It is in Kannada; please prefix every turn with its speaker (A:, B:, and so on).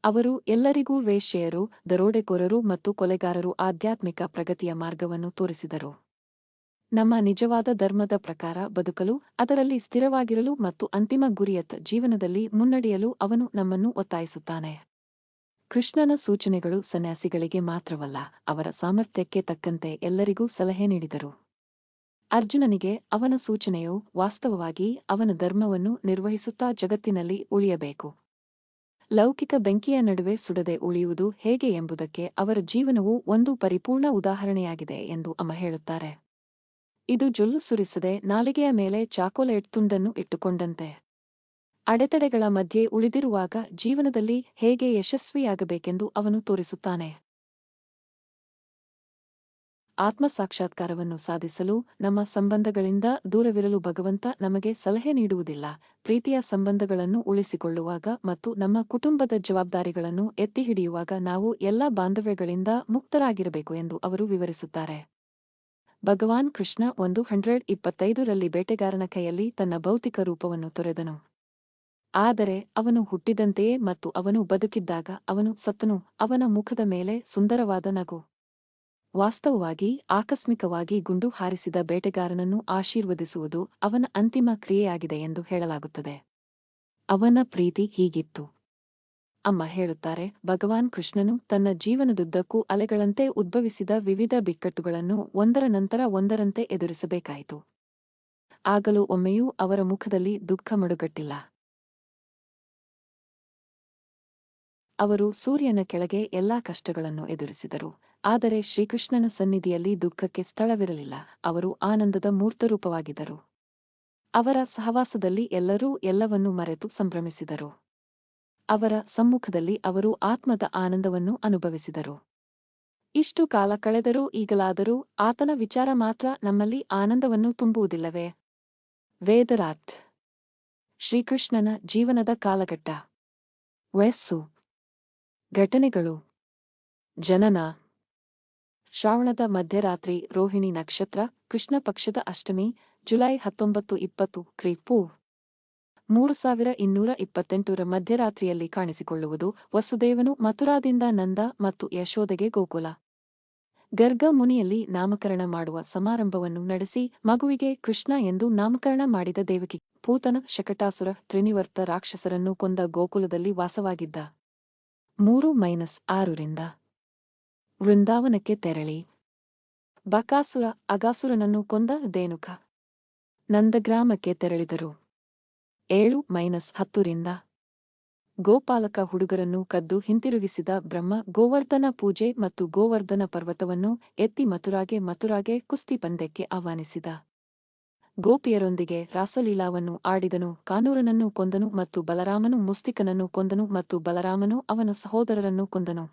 A: ಅವರು ಎಲ್ಲರಿಗೂ ವೇಶ್ಯೆಯರು, ದರೋಡೆಕೋರರು ಮತ್ತು ಕೊಲೆಗಾರರು ಆಧ್ಯಾತ್ಮಿಕ ಪ್ರಗತಿಯ ಮಾರ್ಗವನ್ನು ತೋರಿಸಿದರು. ನಮ್ಮ ನಿಜವಾದ ಧರ್ಮದ ಪ್ರಕಾರ ಬದುಕಲು, ಅದರಲ್ಲಿ ಸ್ಥಿರವಾಗಿರಲು ಮತ್ತು ಅಂತಿಮ ಗುರಿಯತ್ತ ಜೀವನದಲ್ಲಿ ಮುನ್ನಡೆಯಲು ಅವನು ನಮ್ಮನ್ನು ಒತ್ತಾಯಿಸುತ್ತಾನೆ. ಕೃಷ್ಣನ ಸೂಚನೆಗಳು ಸನ್ಯಾಸಿಗಳಿಗೆ ಮಾತ್ರವಲ್ಲ, ಅವರ ಸಾಮರ್ಥ್ಯಕ್ಕೆ ತಕ್ಕಂತೆ ಎಲ್ಲರಿಗೂ ಸಲಹೆ ನೀಡಿದರು. ಅರ್ಜುನನಿಗೆ ಅವನ ಸೂಚನೆಯು ವಾಸ್ತವವಾಗಿ ಅವನ ಧರ್ಮವನ್ನು ನಿರ್ವಹಿಸುತ್ತಾ ಜಗತ್ತಿನಲ್ಲಿ ಉಳಿಯಬೇಕು. ಲೌಕಿಕ ಬೆಂಕಿಯ ನಡುವೆ ಸುಡದೆ ಉಳಿಯುವುದು ಹೇಗೆ ಎಂಬುದಕ್ಕೆ ಅವರ ಜೀವನವು ಒಂದು ಪರಿಪೂರ್ಣ ಉದಾಹರಣೆಯಾಗಿದೆ ಎಂದು ಅಮ್ಮ ಹೇಳುತ್ತಾರೆ. ಇದು ಜೊಲ್ಲು ಸುರಿಸದೆ ನಾಲಿಗೆಯ ಮೇಲೆ ಚಾಕೊಲೇಟ್ ತುಂಡನ್ನು ಇಟ್ಟುಕೊಂಡಂತೆ. ಅಡೆತಡೆಗಳ ಮಧ್ಯೆ ಉಳಿದಿರುವಾಗ ಜೀವನದಲ್ಲಿ ಹೇಗೆ ಯಶಸ್ವಿಯಾಗಬೇಕೆಂದು ಅವನು ತೋರಿಸುತ್ತಾನೆ. ಆತ್ಮಸಾಕ್ಷಾತ್ಕಾರವನ್ನು ಸಾಧಿಸಲು ನಮ್ಮ ಸಂಬಂಧಗಳಿಂದ ದೂರವಿರಲು ಭಗವಂತ ನಮಗೆ ಸಲಹೆ ನೀಡುವುದಿಲ್ಲ. ಪ್ರೀತಿಯ ಸಂಬಂಧಗಳನ್ನು ಉಳಿಸಿಕೊಳ್ಳುವಾಗ ಮತ್ತು ನಮ್ಮ ಕುಟುಂಬದ ಜವಾಬ್ದಾರಿಗಳನ್ನು ಎತ್ತಿಹಿಡಿಯುವಾಗ ನಾವು ಎಲ್ಲ ಬಾಂಧವ್ಯಗಳಿಂದ ಮುಕ್ತರಾಗಿರಬೇಕು ಎಂದು ಅವರು ವಿವರಿಸುತ್ತಾರೆ. ಭಗವಾನ್ ಕೃಷ್ಣ 125ರಲ್ಲಿ ಬೇಟೆಗಾರನ ಕೈಯಲ್ಲಿ ತನ್ನ ಭೌತಿಕ ರೂಪವನ್ನು ತೊರೆದನು. ಆದರೆ ಅವನು ಹುಟ್ಟಿದಂತೆಯೇ ಮತ್ತು ಅವನು ಬದುಕಿದ್ದಾಗ ಅವನು ಸತ್ತನು. ಅವನ ಮುಖದ ಮೇಲೆ ಸುಂದರವಾದ ನಗು. ವಾಸ್ತವವಾಗಿ ಆಕಸ್ಮಿಕವಾಗಿ ಗುಂಡು ಹಾರಿಸಿದ ಬೇಟೆಗಾರನನ್ನು ಆಶೀರ್ವದಿಸುವುದು ಅವನ ಅಂತಿಮ ಕ್ರಿಯೆಯಾಗಿದೆ ಎಂದು ಹೇಳಲಾಗುತ್ತದೆ. ಅವನ ಪ್ರೀತಿ ಹೀಗಿತ್ತು. ಅಮ್ಮ ಹೇಳುತ್ತಾರೆ, ಭಗವಾನ್ ಕೃಷ್ಣನು ತನ್ನ ಜೀವನದುದ್ದಕ್ಕೂ ಅಲೆಗಳಂತೆ ಉದ್ಭವಿಸಿದ ವಿವಿಧ ಬಿಕ್ಕಟ್ಟುಗಳನ್ನು ಒಂದರ ನಂತರ ಒಂದರಂತೆ ಎದುರಿಸಬೇಕಾಯಿತು. ಆಗಲೂ ಒಮ್ಮೆಯೂ ಅವರ ಮುಖದಲ್ಲಿ ದುಃಖ ಮಡುಗಟ್ಟಿಲ್ಲ. ಅವರು ಸೂರ್ಯನ ಕೆಳಗೆ ಎಲ್ಲಾ ಕಷ್ಟಗಳನ್ನು ಎದುರಿಸಿದರು, ಆದರೆ ಶ್ರೀಕೃಷ್ಣನ ಸನ್ನಿಧಿಯಲ್ಲಿ ದುಃಖಕ್ಕೆ ಸ್ಥಳವಿರಲಿಲ್ಲ. ಅವರು ಆನಂದದ ಮೂರ್ತರೂಪವಾಗಿದ್ದರು. ಅವರ ಸಹವಾಸದಲ್ಲಿ ಎಲ್ಲರೂ ಎಲ್ಲವನ್ನೂ ಮರೆತು ಸಂಭ್ರಮಿಸಿದರು. ಅವರ ಸಮ್ಮುಖದಲ್ಲಿ ಅವರು ಆತ್ಮದ ಆನಂದವನ್ನು ಅನುಭವಿಸಿದರು. ಇಷ್ಟು ಕಾಲ ಕಳೆದರೂ ಈಗಲಾದರೂ ಆತನ ವಿಚಾರ ಮಾತ್ರ ನಮ್ಮಲ್ಲಿ ಆನಂದವನ್ನು ತುಂಬುವುದಿಲ್ಲವೇ? ವೇದರಾತ್ ಶ್ರೀಕೃಷ್ಣನ ಜೀವನದ ಕಾಲಘಟ್ಟ. ವಯಸ್ಸು, ಘಟನೆಗಳು, ಜನನ. ಶ್ರಾವಣದ ಮಧ್ಯರಾತ್ರಿ, ರೋಹಿಣಿ ನಕ್ಷತ್ರ, ಕೃಷ್ಣ ಪಕ್ಷದ ಅಷ್ಟಮಿ, ಜುಲೈ 19-20 ಕ್ರಿ.ಪೂ. 3228ರ ಮಧ್ಯರಾತ್ರಿಯಲ್ಲಿ ಕಾಣಿಸಿಕೊಳ್ಳುವುದು. ವಸುದೇವನು ಮಥುರಾದಿಂದ ನಂದ ಮತ್ತು ಯಶೋದೆಗೆ ಗೋಕುಲ. ಗರ್ಗ ಮುನಿಯಲ್ಲಿ ನಾಮಕರಣ ಮಾಡುವ ಸಮಾರಂಭವನ್ನು ನಡೆಸಿ ಮಗುವಿಗೆ ಕೃಷ್ಣ ಎಂದು ನಾಮಕರಣ ಮಾಡಿದ ದೇವಕಿ. ಪೂತನ, ಶಕಟಾಸುರ, ತ್ರಿನಿವರ್ತ ರಾಕ್ಷಸರನ್ನು ಕೊಂದ ಗೋಕುಲದಲ್ಲಿ ವಾಸವಾಗಿದ್ದ. 3-6ರಿಂದ ವೃಂದಾವನಕ್ಕೆ ತೆರಳಿ ಬಕಾಸುರ, ಅಗಾಸುರನನ್ನು ಕೊಂದ ಧೇನುಕ. ನಂದಗ್ರಾಮಕ್ಕೆ ತೆರಳಿದರು. 7-10ರಿಂದ ಗೋಪಾಲಕ ಹುಡುಗರನ್ನು ಕದ್ದು ಹಿಂತಿರುಗಿಸಿದ ಬ್ರಹ್ಮ. ಗೋವರ್ಧನ ಪೂಜೆ ಮತ್ತು ಗೋವರ್ಧನ ಪರ್ವತವನ್ನು ಎತ್ತಿ ಮಥುರಾಗೆ ಕುಸ್ತಿ ಪಂದ್ಯಕ್ಕೆ ಆಹ್ವಾನಿಸಿದ. ಗೋಪಿಯರೊಂದಿಗೆ ರಾಸಲೀಲಾವನ್ನು ಆಡಿದನು. ಕಾನೂರನನ್ನು ಕೊಂದನು ಮತ್ತು ಬಲರಾಮನು ಮುಸ್ತಿಕನನ್ನು ಕೊಂದನು ಮತ್ತು ಬಲರಾಮನು ಅವನ ಸಹೋದರರನ್ನು ಕೊಂದನು.